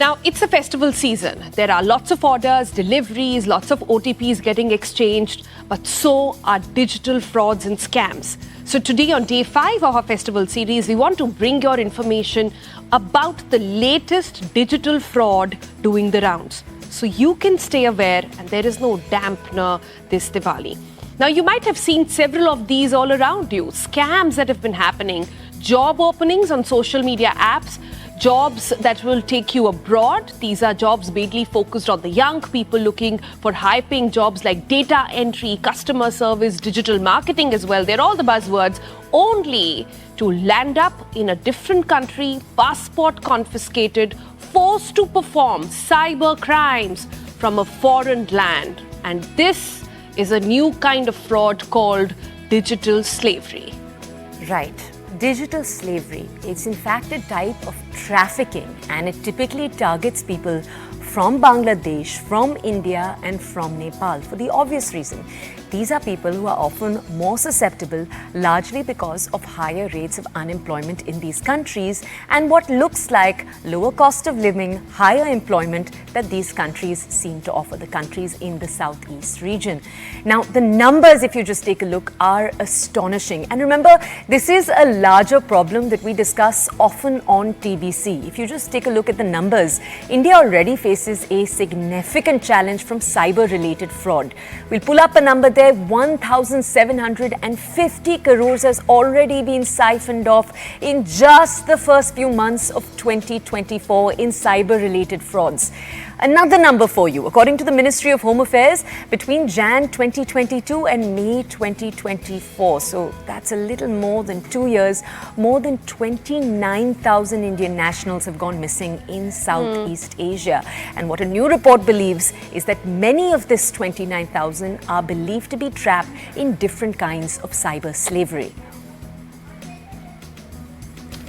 Now, it's a festival season. There are lots of orders, deliveries, lots of OTPs getting exchanged, but so are digital frauds and scams. So today on day 5 of our festival series, we want to bring your information about the latest digital fraud doing the rounds, so you can stay aware and there is no dampener this Diwali. Now, you might have seen several of these all around you. Scams that have been happening, job openings on social media apps, jobs that will take you abroad. These are jobs mainly focused on the young people looking for high-paying jobs like data entry, customer service, digital marketing as well. They're all the buzzwords, only to land up in a different country, passport confiscated, forced to perform cyber crimes from a foreign land. And this is a new kind of fraud called digital slavery. Right. Digital slavery. It's in fact a type of trafficking, and it typically targets people from Bangladesh, from India and from Nepal for the obvious reason. These are people who are often more susceptible, largely because of higher rates of unemployment in these countries and what looks like lower cost of living, higher employment that these countries seem to offer, the countries in the southeast region. Now, the numbers, if you just take a look, are astonishing. And remember, this is a larger problem that we discuss often on TBC. If you just take a look at the numbers, India already faces a significant challenge from cyber-related fraud. We'll pull up a number there. 1,750 crores has already been siphoned off in just the first few months of 2024 in cyber-related frauds. Another number for you. According to the Ministry of Home Affairs, between Jan 2022 and May 2024, so that's a little more than 2 years, more than 29,000 Indian nationals have gone missing in Southeast Asia. And what a new report believes is that many of this 29,000 are believed to be trapped in different kinds of cyber slavery.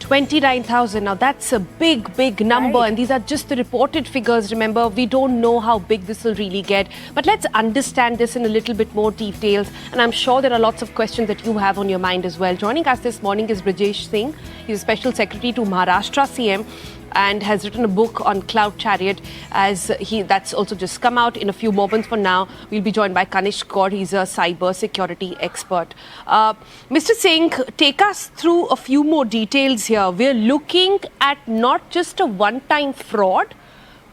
29,000. Now, that's a big number. Right. And these are just the reported figures. Remember, we don't know how big this will really get. But let's understand this in a little bit more details. And I'm sure there are lots of questions that you have on your mind as well. Joining us this morning is Brijesh Singh. He's a Special Secretary to Maharashtra CM and has written a book on Cloud Chariot, that's also just come out. In a few moments from now, we'll be joined by Kanishk Kaur. He's a cyber security expert. Mr. Singh, take us through a few more details here. We're looking at not just a one-time fraud,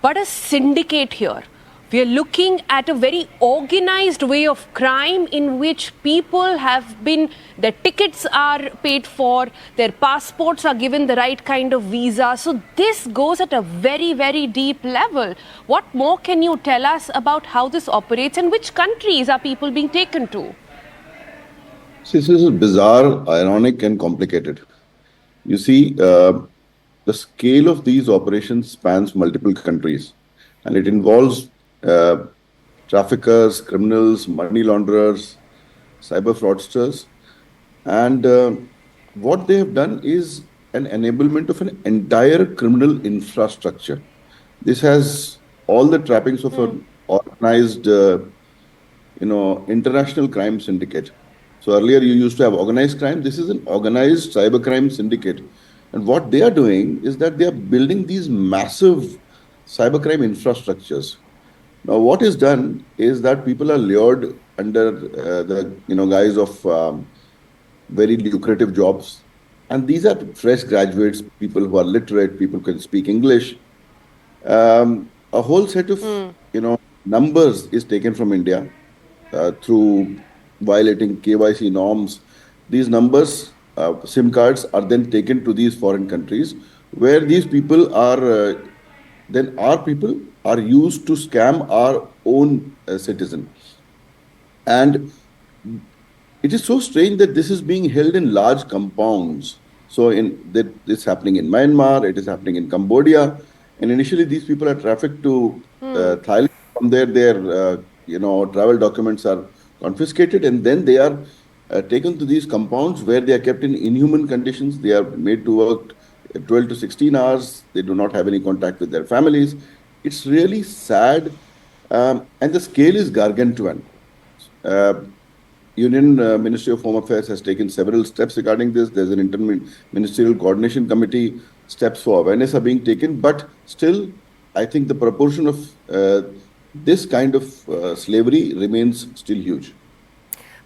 but a syndicate here. We are looking at a very organized way of crime in which people have been, their tickets are paid for, their passports are given the right kind of visa. So this goes at a very deep level. What more can you tell us about how this operates and which countries are people being taken to? This is bizarre, ironic and complicated. You see, the scale of these operations spans multiple countries, and it involves traffickers, criminals, money launderers, cyber fraudsters. And what they have done is an enablement of an entire criminal infrastructure. This has all the trappings of an organized, international crime syndicate. So earlier you used to have organized crime. This is an organized cybercrime syndicate. And what they are doing is that they are building these massive cybercrime infrastructures. Now, what is done is that people are lured under the guise of very lucrative jobs, and these are fresh graduates, people who are literate, people who can speak English. A whole set of numbers is taken from India through violating KYC norms. These numbers, SIM cards, are then taken to these foreign countries, where these people are then our people are used to scam our own citizen. And it is so strange that this is being held in large compounds. So it's happening in Myanmar, it is happening in Cambodia, and initially these people are trafficked to Thailand. From there, their travel documents are confiscated, and then they are taken to these compounds where they are kept in inhuman conditions. They are made to work 12 to 16 hours. They do not have any contact with their families. It's really sad, and the scale is gargantuan. Union Ministry of Home Affairs has taken several steps regarding this. There's an ministerial coordination committee. Steps for awareness are being taken, but still I think the proportion of this kind of slavery remains still huge.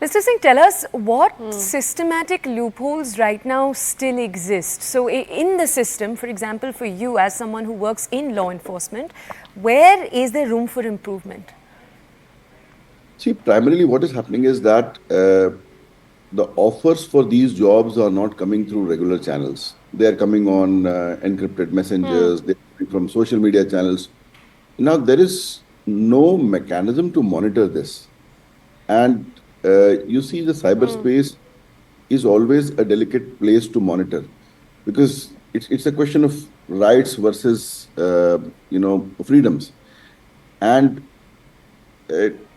Mr. Singh, tell us what systematic loopholes right now still exist. So, in the system, for example, for you as someone who works in law enforcement, where is there room for improvement? See, primarily what is happening is that the offers for these jobs are not coming through regular channels. They are coming on encrypted messengers, they're coming from social media channels. Now, there is no mechanism to monitor this. And you see, the cyberspace is always a delicate place to monitor because it's a question of rights versus, freedoms. And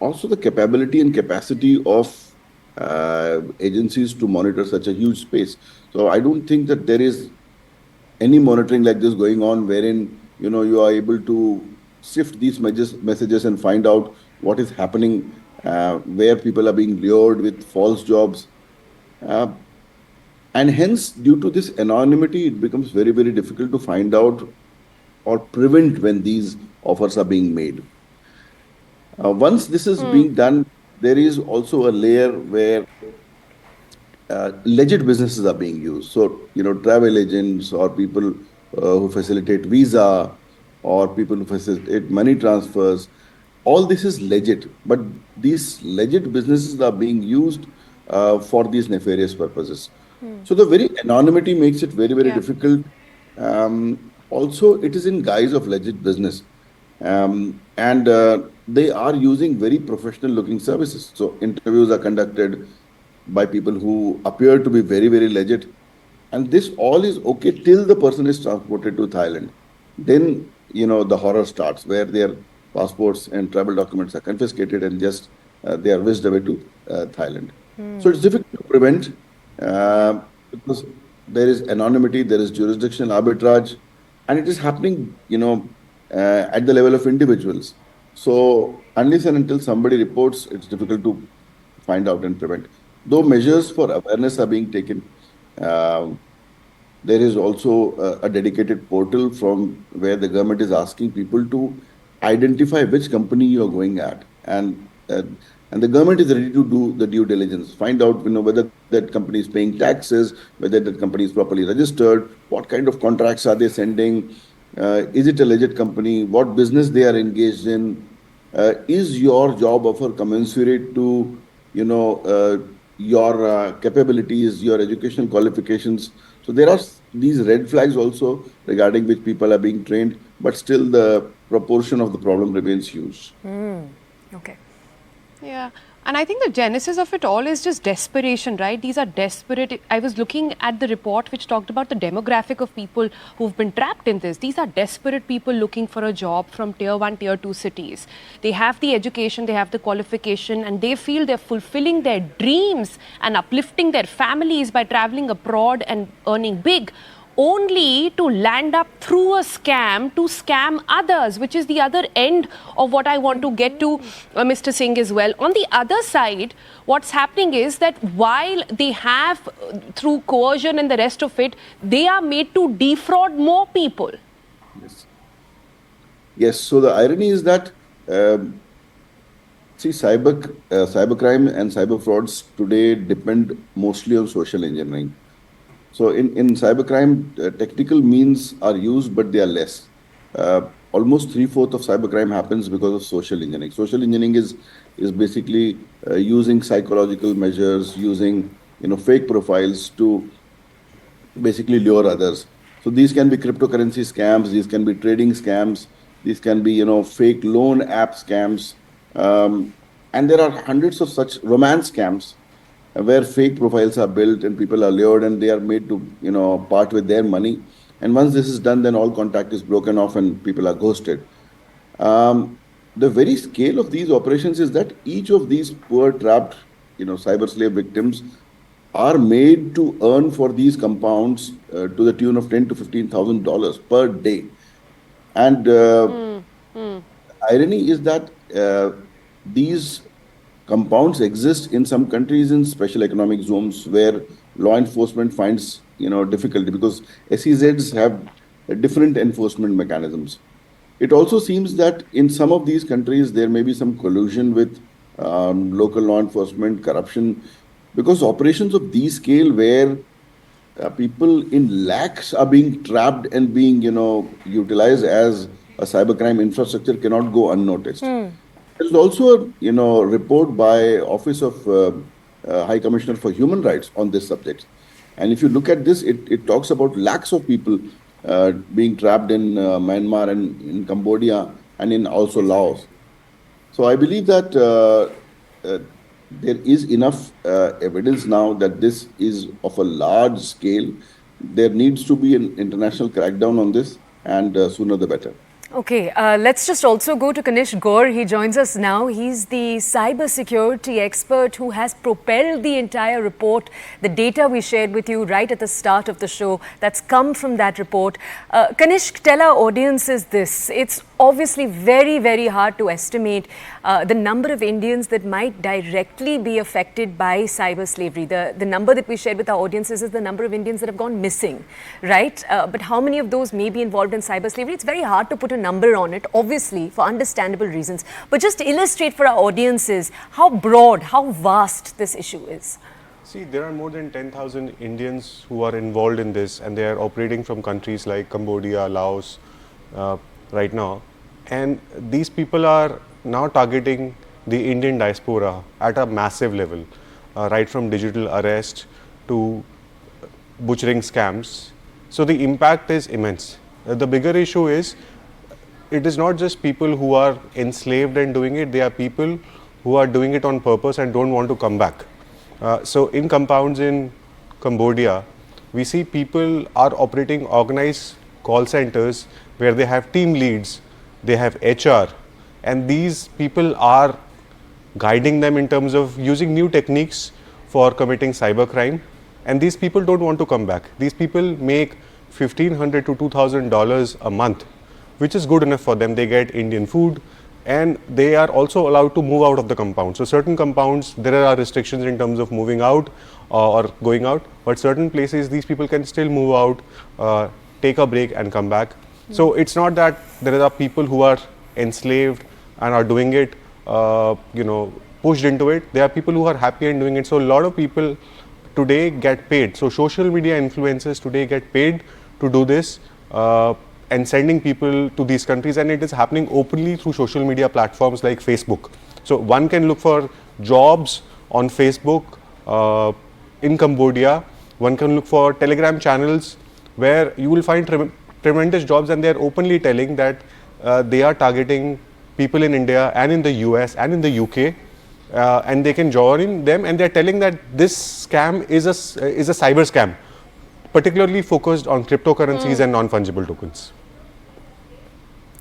also the capability and capacity of agencies to monitor such a huge space. So I don't think that there is any monitoring like this going on wherein you are able to sift these messages and find out what is happening, where people are being lured with false jobs. Uh, and hence, due to this anonymity, it becomes very, very difficult to find out or prevent when these offers are being made. Once this is being done, there is also a layer where legit businesses are being used. So, travel agents or people who facilitate visa or people who facilitate money transfers, all this is legit. But these legit businesses are being used for these nefarious purposes. So the very anonymity makes it very, very Yeah. difficult. Also, it is in guise of legit business. And they are using very professional looking services. So interviews are conducted by people who appear to be very, very legit. And this all is okay till the person is transported to Thailand. Then, the horror starts where their passports and travel documents are confiscated and just they are whisked away to Thailand. So it's difficult to prevent because there is anonymity, there is jurisdictional arbitrage, and it is happening, at the level of individuals. So unless and until somebody reports, it's difficult to find out and prevent. Though measures for awareness are being taken, uh, there is also a dedicated portal from where the government is asking people to identify which company you are going at, and the government is ready to do the due diligence, find out whether that company is paying taxes, whether that company is properly registered, what kind of contracts are they sending, is it a legit company, what business they are engaged in, is your job offer commensurate to your capabilities, your educational qualifications. So there are these red flags also regarding which people are being trained, but still the proportion of the problem remains huge. Okay. Yeah. And I think the genesis of it all is just desperation, right? These are desperate. I was looking at the report which talked about the demographic of people who've been trapped in this. These are desperate people looking for a job from tier 1, tier 2 cities. They have the education, they have the qualification, and they feel they're fulfilling their dreams and uplifting their families by traveling abroad and earning big, only to land up through a scam to scam others, which is the other end of what I want to get to, Mr. Singh, as well. On the other side, what's happening is that while they have, through coercion and the rest of it, they are made to defraud more people. Yes. Yes. So the irony is that, see, cybercrime and cyber frauds today depend mostly on social engineering. So in cybercrime, technical means are used, but they are less. Almost three-fourths of cybercrime happens because of social engineering. Social engineering is basically using psychological measures, using fake profiles to basically lure others. So these can be cryptocurrency scams, these can be trading scams, these can be fake loan app scams, and there are hundreds of such romance scams where fake profiles are built and people are lured and they are made to part with their money. And once this is done, then all contact is broken off and people are ghosted. The very scale of these operations is that each of these poor trapped cyber slave victims are made to earn for these compounds to the tune of $10,000 to $15,000 per day. And irony is that these compounds exist in some countries in special economic zones where law enforcement finds difficulty because SEZs have different enforcement mechanisms. It also seems that in some of these countries, there may be some collusion with local law enforcement, corruption, because operations of these scale where people in lakhs are being trapped and being, utilized as a cybercrime infrastructure cannot go unnoticed. There's also a, report by Office of High Commissioner for Human Rights on this subject. And if you look at this, it talks about lakhs of people being trapped in Myanmar and in Cambodia and in also Laos. So I believe that there is enough evidence now that this is of a large scale. There needs to be an international crackdown on this, and sooner the better. Okay, let's just also go to Kanish Gaur. He joins us now. He's the cybersecurity expert who has propelled the entire report, the data we shared with you right at the start of the show that's come from that report. Kanish, tell our audiences this. It's obviously very, very hard to estimate the number of Indians that might directly be affected by cyber slavery. The number that we shared with our audiences is the number of Indians that have gone missing, right? But how many of those may be involved in cyber slavery? It's very hard to put a number on it, obviously, for understandable reasons. But just to illustrate for our audiences how broad, how vast this issue is. See, there are more than 10,000 Indians who are involved in this, and they are operating from countries like Cambodia, Laos, right now. And these people are now targeting the Indian diaspora at a massive level, right from digital arrest to butchering scams. So the impact is immense. The bigger issue is, it is not just people who are enslaved and doing it, they are people who are doing it on purpose and don't want to come back. So in compounds in Cambodia, we see people are operating organized call centers where they have team leads, they have HR, and these people are guiding them in terms of using new techniques for committing cybercrime. And these people don't want to come back. These people make $1,500 to $2,000 a month, which is good enough for them. They get Indian food, and they are also allowed to move out of the compound. So certain compounds, there are restrictions in terms of moving out or going out, but certain places these people can still move out, take a break and come back. So it's not that there are people who are enslaved and are doing it, pushed into it. There are people who are happy and doing it. So a lot of people today get paid. So social media influencers today get paid to do this, and sending people to these countries, and it is happening openly through social media platforms like Facebook. So one can look for jobs on Facebook in Cambodia. One can look for Telegram channels where you will find tremendous jobs, and they are openly telling that they are targeting people in India and in the US and in the UK, and they can join them, and they are telling that this scam is a cyber scam, particularly focused on cryptocurrencies and non-fungible tokens.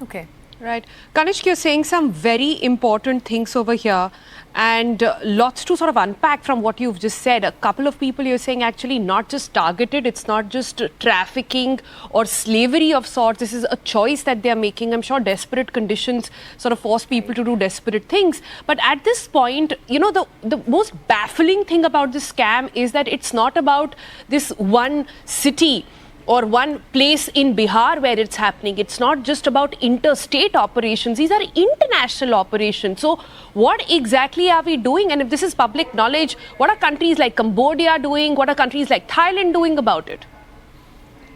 Okay. Right. Kanishk, you're saying some very important things over here, and lots to sort of unpack from what you've just said. A couple of people you're saying actually not just targeted, it's not just trafficking or slavery of sorts. This is a choice that they're making. I'm sure desperate conditions sort of force people to do desperate things. But at this point, the most baffling thing about this scam is that it's not about this one city or one place in Bihar where it's happening. It's not just about interstate operations. These are international operations. So what exactly are we doing? And if this is public knowledge, what are countries like Cambodia doing? What are countries like Thailand doing about it?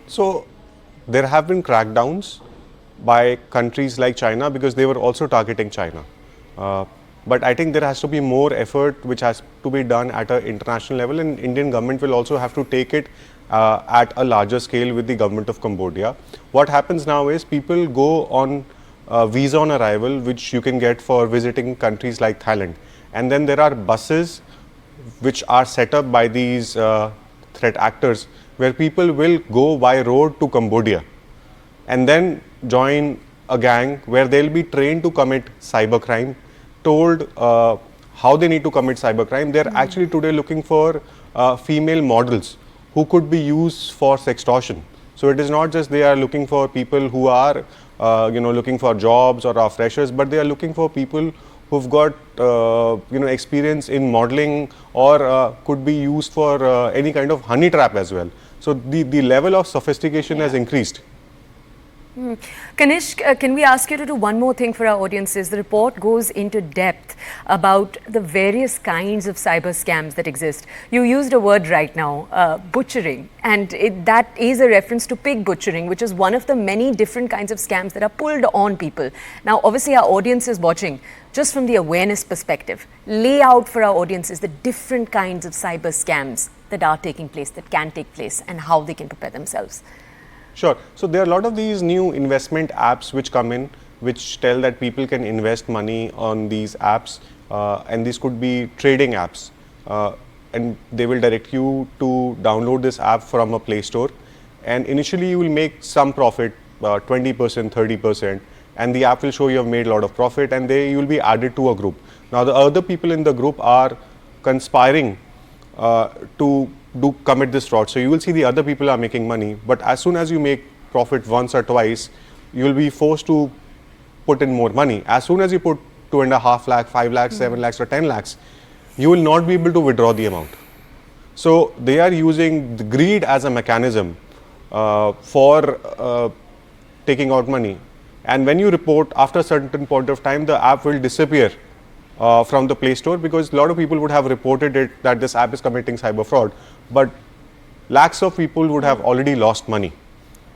So there have been crackdowns by countries like China because they were also targeting China. But I think there has to be more effort which has to be done at an international level, and Indian government will also have to take it at a larger scale with the government of Cambodia. What happens now is people go on visa on arrival, which you can get for visiting countries like Thailand. And then there are buses which are set up by these threat actors where people will go by road to Cambodia and then join a gang where they'll be trained to commit cybercrime, told how they need to commit cybercrime. They're actually today looking for female models who could be used for sextortion. So it is not just they are looking for people who are looking for jobs or are freshers, but they are looking for people who've got experience in modeling or could be used for any kind of honey trap as well. So the level of sophistication has increased. Kanishk, can we ask you to do one more thing for our audiences? The report goes into depth about the various kinds of cyber scams that exist. You used a word right now, butchering, and that is a reference to pig butchering, which is one of the many different kinds of scams that are pulled on people. Now, obviously, our audience is watching. Just from the awareness perspective, lay out for our audiences the different kinds of cyber scams that are taking place, that can take place, and how they can prepare themselves. Sure. So there are a lot of these new investment apps which come in, which tell that people can invest money on these apps, and these could be trading apps, and they will direct you to download this app from a Play Store, and initially you will make some profit, 20%, 30%, and the app will show you have made a lot of profit, and you will be added to a group. Now the other people in the group are conspiring to commit this fraud. So you will see the other people are making money, but as soon as you make profit once or twice, you will be forced to put in more money. As soon as you put 2.5 lakh, 5 lakhs, 7 lakhs or 10 lakhs, you will not be able to withdraw the amount. So they are using the greed as a mechanism for taking out money. And when you report, after a certain point of time, the app will disappear from the Play Store, because a lot of people would have reported it that this app is committing cyber fraud, but lakhs of people would have already lost money.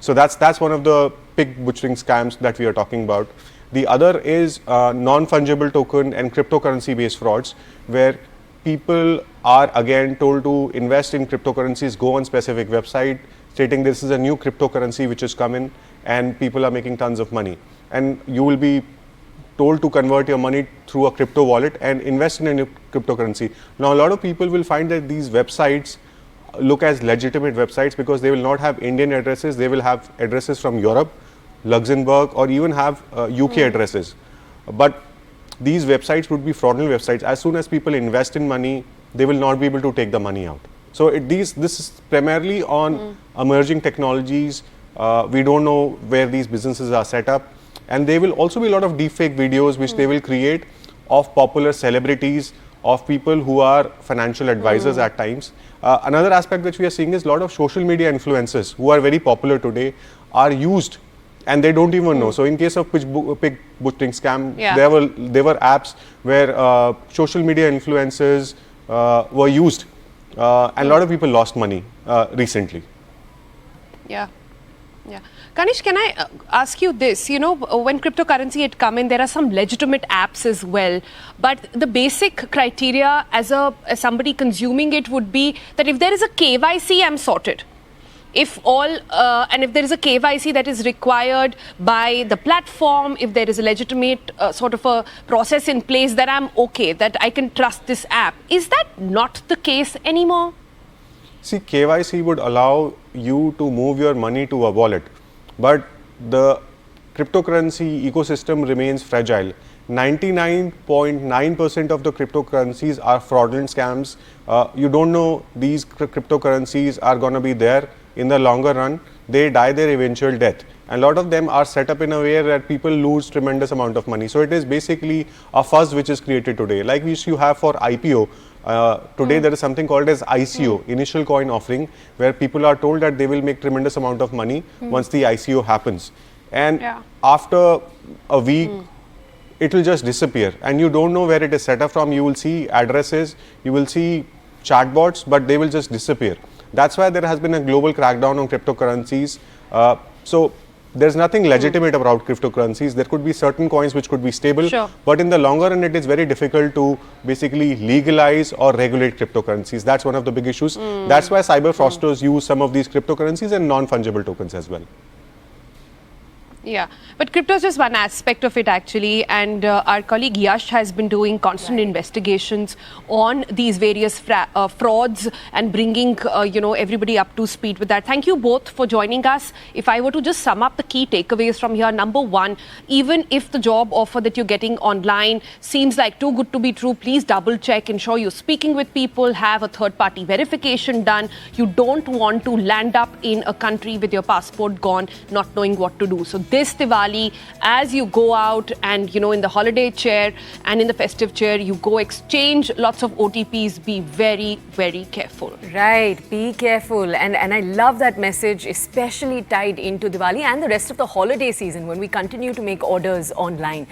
So that's one of the pig butchering scams that we are talking about. The other is non-fungible token and cryptocurrency based frauds, where people are again told to invest in cryptocurrencies, go on specific website stating this is a new cryptocurrency which has come in and people are making tons of money, and you will be told to convert your money through a crypto wallet and invest in a new cryptocurrency. Now a lot of people will find that these websites look as legitimate websites because they will not have Indian addresses, they will have addresses from Europe, Luxembourg, or even have UK addresses. But these websites would be fraudulent websites. As soon as people invest in money, they will not be able to take the money out. So this is primarily on emerging technologies. We don't know where these businesses are set up. And there will also be a lot of deepfake videos which they will create of popular celebrities, of people who are financial advisors at times. Another aspect that we are seeing is a lot of social media influencers who are very popular today are used and they don't even know. So in case of pig butchering scam, there were apps where social media influencers were used and a lot of people lost money recently. Yeah. Kanish, can I ask you this? You know, when cryptocurrency had come in, there are some legitimate apps as well. But the basic criteria as somebody consuming it would be that if there is a KYC, I'm sorted. If and if there is a KYC that is required by the platform, if there is a legitimate sort of a process in place, that I'm okay, that I can trust this app. Is that not the case anymore? See, KYC would allow you to move your money to a wallet, but the cryptocurrency ecosystem remains fragile. 99.9% of the cryptocurrencies are fraudulent scams. You don't know these cryptocurrencies are going to be there in the longer run. They die their eventual death. And a lot of them are set up in a way that people lose tremendous amount of money. So it is basically a fuzz which is created today. Like we used to have for IPO, today there is something called as ICO, initial coin offering, where people are told that they will make tremendous amount of money once the ICO happens. And after a week, it will just disappear and you don't know where it is set up from. You will see addresses, you will see chatbots, but they will just disappear. That's why there has been a global crackdown on cryptocurrencies. So there's nothing legitimate about cryptocurrencies. There could be certain coins which could be stable, but in the longer run, it is very difficult to basically legalize or regulate cryptocurrencies. That's one of the big issues. That's why cyber fraudsters use some of these cryptocurrencies and non-fungible tokens as well. Yeah, but crypto is just one aspect of it actually, and our colleague Yash has been doing constant investigations on these various frauds and bringing everybody up to speed with that. Thank you both for joining us. If I were to just sum up the key takeaways from here, number one, even if the job offer that you're getting online seems like too good to be true, please double check, ensure you're speaking with people, have a third-party verification done. You don't want to land up in a country with your passport gone, not knowing what to do. So this Diwali, as you go out and, in the holiday chair and in the festive chair, you go exchange lots of OTPs, be very, very careful. Right, be careful. And I love that message, especially tied into Diwali and the rest of the holiday season when we continue to make orders online.